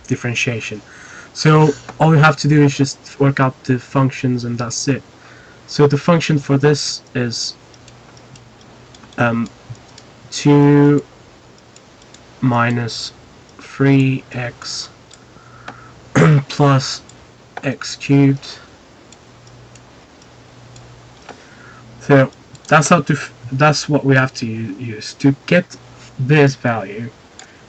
differentiation. So all you have to do is just work out the functions and that's it. So the function for this is 2 minus 3x plus x cubed. So that's what we have to use to get this value.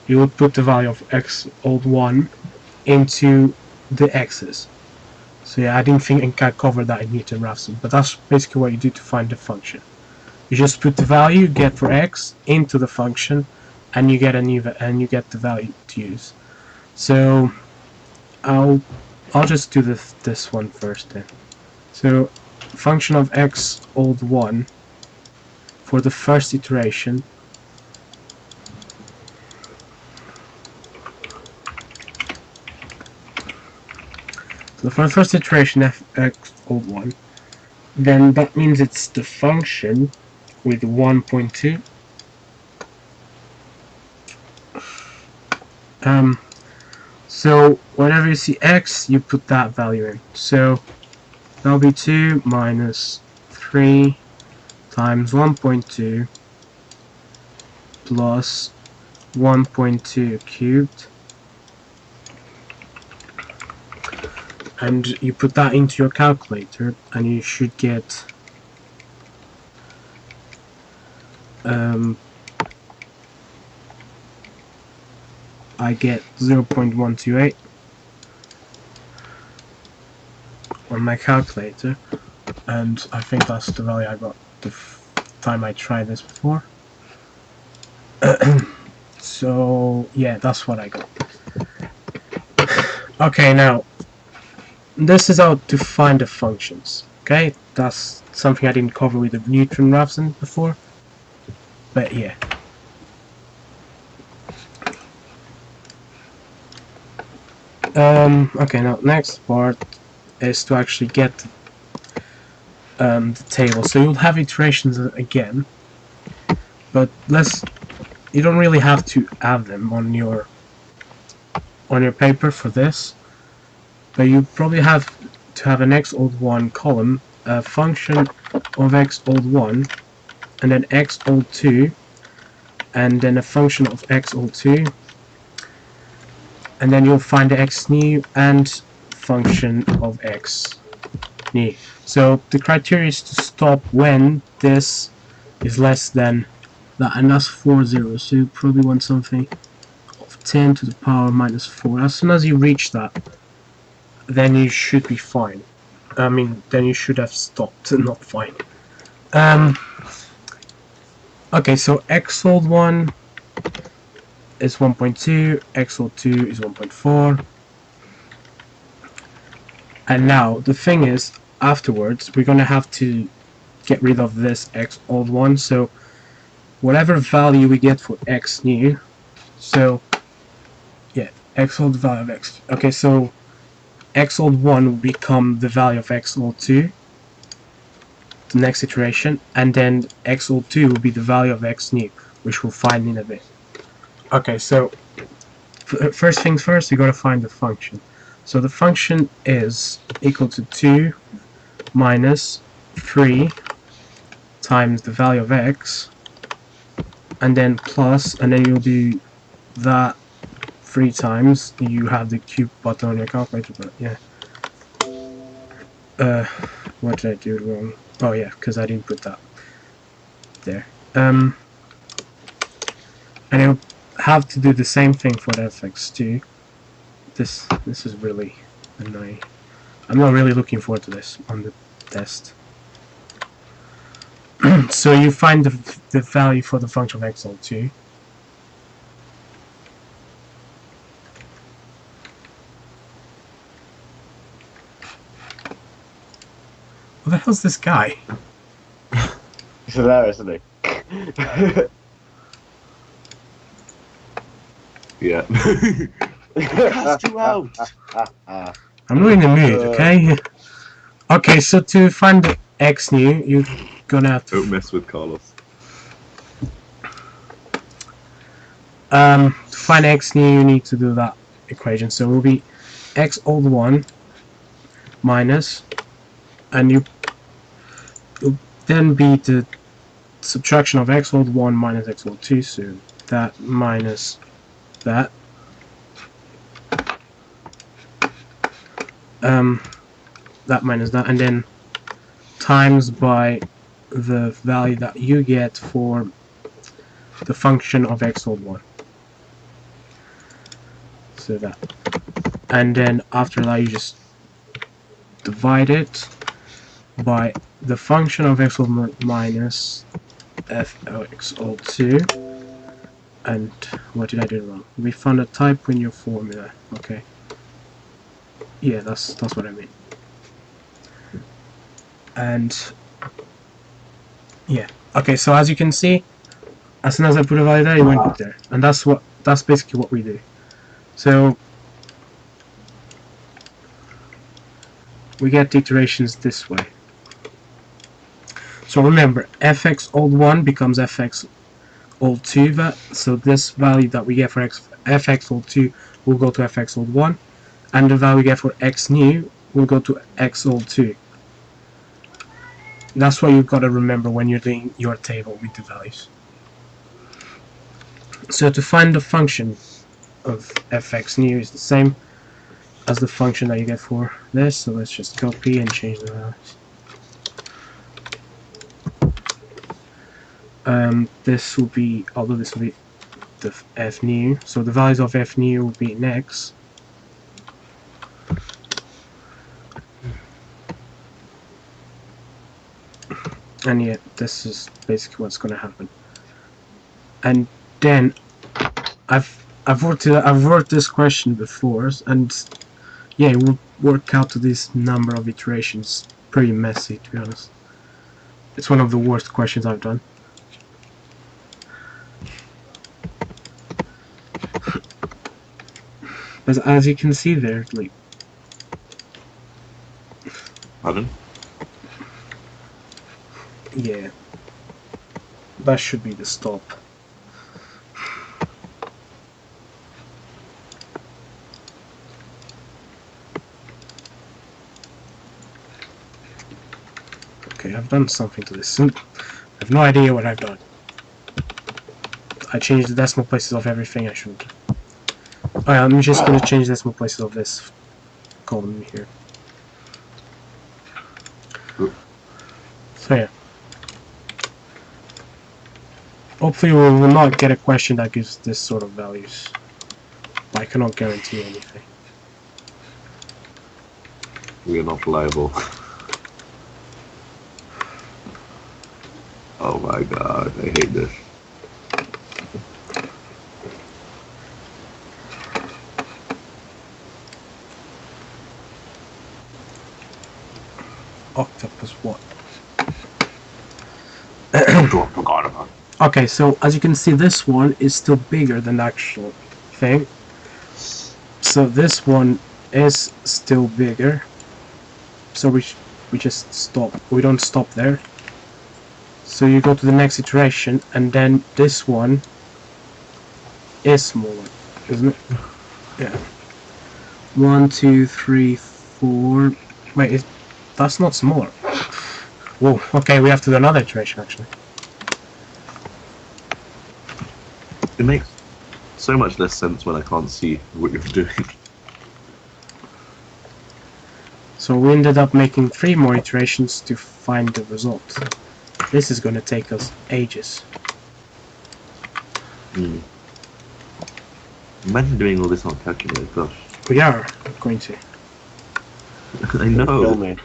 You would put the value of x old 1 into the x's. So yeah, I didn't think I covered that in Newton-Raphson, but that's basically what you do to find the function. You just put the value you get for x into the function, and you get the value to use. So I'll just do this one first then. So function of x old 1 for the first iteration. So for the first iteration f x old 1, then that means it's the function with 1.2. So whenever you see x, you put that value in. So that'll be 2 minus 3 times 1.2 plus 1.2 cubed. And you put that into your calculator, and you should get I get 0.128 on my calculator, and I think that's the value I got the time I tried this before. So yeah, that's what I got. Okay, now this is how to find the functions. Okay, that's something I didn't cover with the Newton-Raphson before, but yeah. Okay, now next part is to actually get the table. So you'll have iterations again, but you don't really have to add them on your paper for this. But you probably have to have an x old 1 column, a function of x old 1, and then x old 2, and then a function of x old 2, and then you'll find the x new and function of x new. So the criteria is to stop when this is less than that, and that's 4 zeros. So you probably want something of 10 to the power minus 4. As soon as you reach that, then you should be fine. I mean, then you should have stopped, not fine. Okay, so x old 1 is 1.2, x old 2 is 1.4. And now, the thing is, afterwards, we're going to have to get rid of this x old 1. So, whatever value we get for x new, so, yeah, x old value of x. Okay, so x old 1 will become the value of x old 2, the next iteration, and then x old 2 will be the value of x new, which we'll find in a bit. Okay, so first things first, you gotta find the function. So the function is equal to 2 minus 3 times the value of x, and then plus, and then you'll do that 3 times. You have the cube button on your calculator, but yeah. What did I do wrong? Oh yeah, because I didn't put that there. And it'll have to do the same thing for the fx2. This is really annoying. I'm not really looking forward to this on the test. So you find the value for the function of x2. What the hell's this guy? He's hilarious, isn't he? Yeah. Cast you out! I'm not in the mood, okay? Okay, so to find the x new, you're gonna have to... Don't mess with Carlos. To find x new, you need to do that equation. So it will be x old 1 minus, and you will then be the subtraction of x old 1 minus x old 2, so that minus that. That minus that, and then times by the value that you get for the function of x old 1. So that, and then after that you just divide it by the function of x old minus f x old 2. And what did I do wrong? We found a typo in your formula. Okay. Yeah, that's what I mean. And yeah, okay. So as you can see, as soon as I put a value there, it went up there, and that's basically what we do. So we get the iterations this way. So remember, fx old 1 becomes fx old 2. So this value that we get for fx old 2 will go to fx old 1, and the value we get for x new will go to x old 2. That's what you've got to remember when you're doing your table with the values. So to find the function of fx new is the same as the function that you get for this. So let's just copy and change the values. This will be, although this will be the f new, so the values of f new will be in x. And yeah, this is basically what's going to happen. And then I've worked this question before, and yeah, it will work out to this number of iterations. Pretty messy, to be honest. It's one of the worst questions I've done. As you can see there, like. Pardon? Yeah, that should be the stop. Okay, I've done something to this. I have no idea what I've done. I changed the decimal places of everything I shouldn't. Alright, I'm just going to change decimal places of this column here. So yeah. Hopefully we will not get a question that gives this sort of values. But I cannot guarantee anything. We are not liable. Oh my god, I hate this. Octopus what? Forgot about it. Okay, so as you can see, this one is still bigger than the actual thing. So this one is still bigger. So we just stop. We don't stop there. So you go to the next iteration, and then this one is smaller, isn't it? Yeah. 1, 2, 3, 4. Wait, that's not smaller. Whoa. Okay, we have to do another iteration actually. It makes so much less sense when I can't see what you're doing. So we ended up making 3 more iterations to find the result. This is going to take us ages. Imagine doing all this on calculator, gosh. We are going to. I know. Kill me.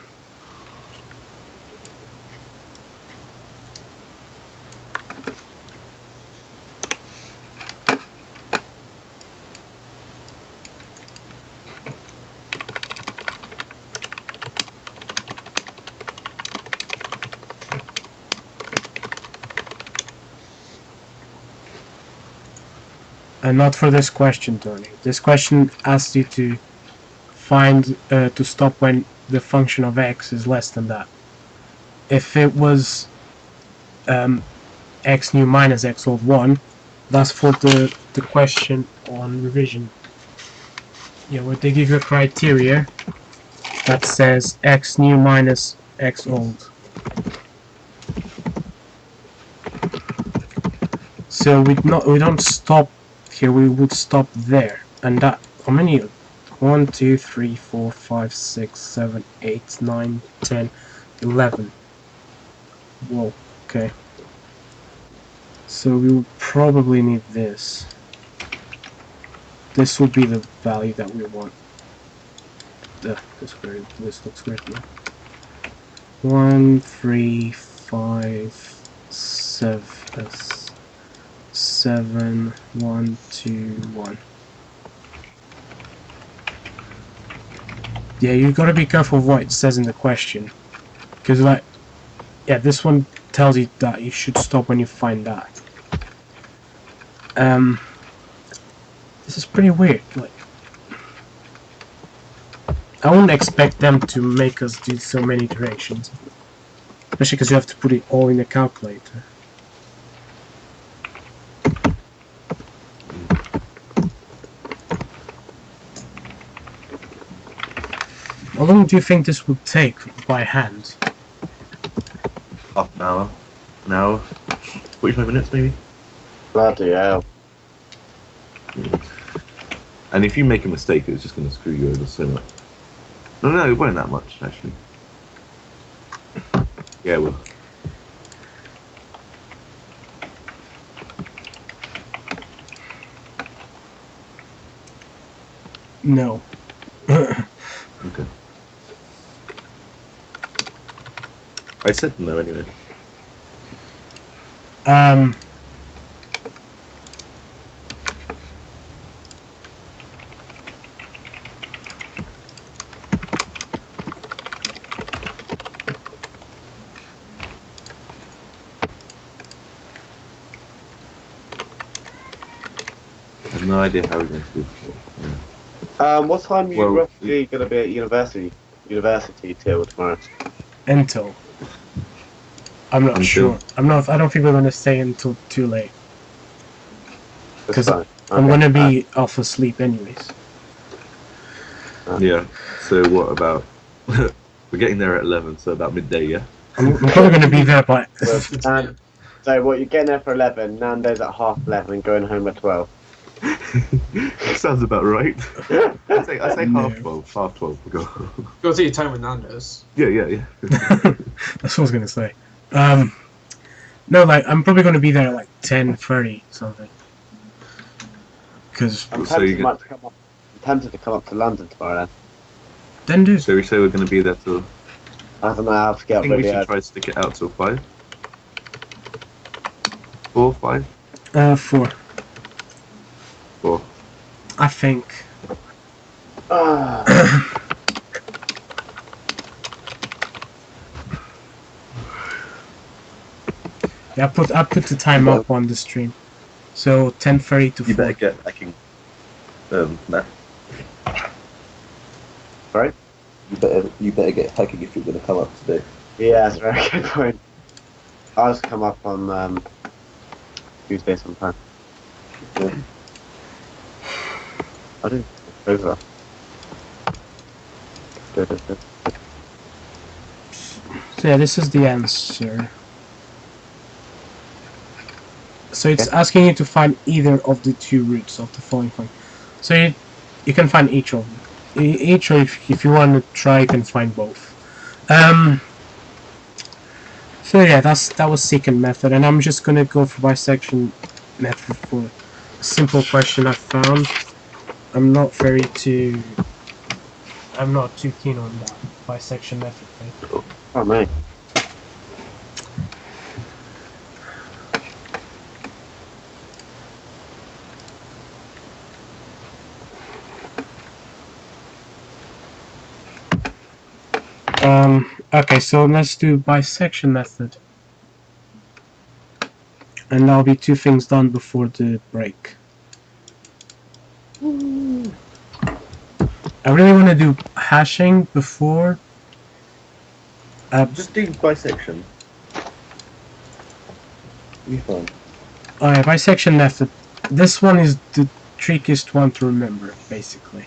And not for this question, Tony. This question asks you to find to stop when the function of x is less than that. If it was x new minus x old 1, that's for the question on revision. Yeah, where they give you a criteria that says x new minus x old. So we don't stop here. We would stop there, and that how many? 1, 2, 3, 4, 5, 6, 7, 8, 9, 10, 11. Whoa. Okay. So we will probably need this. This will be the value that we want. This looks weird now. 1, 3, 5, 7, 1, 2, 1. Yeah, you gotta be careful of what it says in the question, because like, yeah, this one tells you that you should stop when you find that. This is pretty weird. Like, I wouldn't expect them to make us do so many iterations, especially because you have to put it all in the calculator. How long do you think this would take by hand? Half an hour, 45 minutes maybe. Bloody hell. And if you make a mistake, it's just going to screw you over so much. No, it won't that much actually. Yeah, it will. No. Okay. I said no anyway. I have no idea how we're going to do it. Yeah. What time are you roughly going to be at university till tomorrow? Until. I'm not sure. I don't think we're gonna stay until too late. Because I'm gonna be off asleep anyways. Yeah. So what about? We're getting there at 11, so about midday, yeah. I'm probably gonna be there by. So what? You're getting there for 11. Nando's at half 11, and going home at 12. Sounds about right. I say half 12. Half 12. We'll go. Go take your time with Nando's. Yeah. That's what I was gonna say. No, like I'm probably gonna be there at like 10:30 something. Because I'm tempted to come up to London tomorrow. Then do. So we say we're going to be there till. I don't know how to get I up think we really should try to stick it out till 5. 4, 5. 4. 4. I think. Yeah, I put the time up on the stream, so 10:30 to 4. You better get hacking. Nah. Right? You better get hacking if you're going to come up today. Yeah, that's a very good point. I'll just come up on Tuesday sometime. Yeah. I do. Over. Good. So yeah, this is the answer. So it's asking you to find either of the two roots of the following point. So you can find each of them. Each, or if you want to try, you can find both. So yeah, that was Secant Method, and I'm just gonna go for Bisection Method for a simple question I found. I'm not too keen on that Bisection Method thing. Oh man. Okay, so let's do Bisection Method. And that'll be 2 things done before the break. I really want to do hashing before. Just do bisection. Be fun. Alright, Bisection Method. This one is the trickiest one to remember, basically.